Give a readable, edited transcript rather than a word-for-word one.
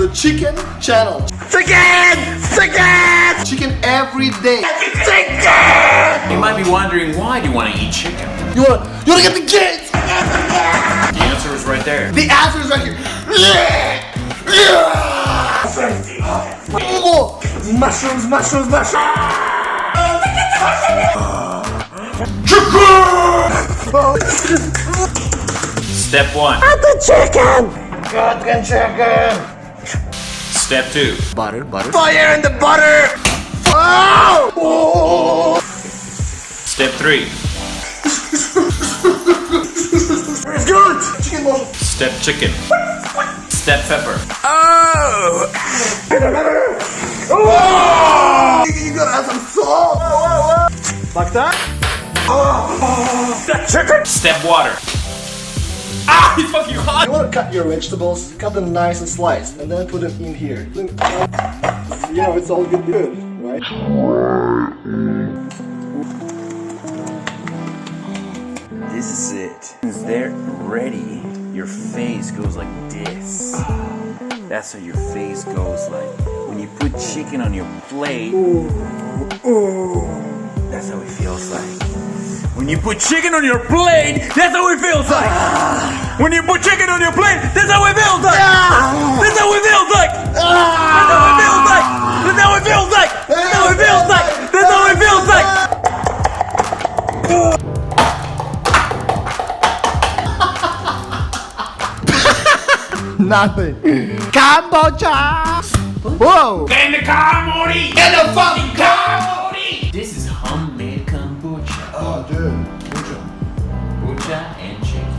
the chicken channel. Chicken every day. You might be wondering, why do you want to eat chicken? You wanna get the kids? The answer is right there. The answer is right here. Mushrooms. Step 1. Chicken. Step 2. Butter. Fire in the butter! Oh! Step 3. It's good. Chicken ball. Step chicken. Step pepper. Oh! You gotta add some salt. Like that. Step water. Ah, it's fucking hot. You want to cut your vegetables, cut them nice and sliced, and then put them in here. You know, it's all good, right? This is it. Once they're ready, your face goes like this. That's how your face goes like. When you put chicken on your plate, that's how it feels like. When you put chicken on your plate, that's how it feels like. When you put chicken on your plate, that's how it feels like. That's how it feels like. That's how it feels like. That's how it feels like. That's how it feels like. That's how it feels like. Nothing. Cambodia. Whoa. In the car, Morty! In the fucking car. Morty! This is homemade kombucha. Oh, dude. Kombucha and chicken.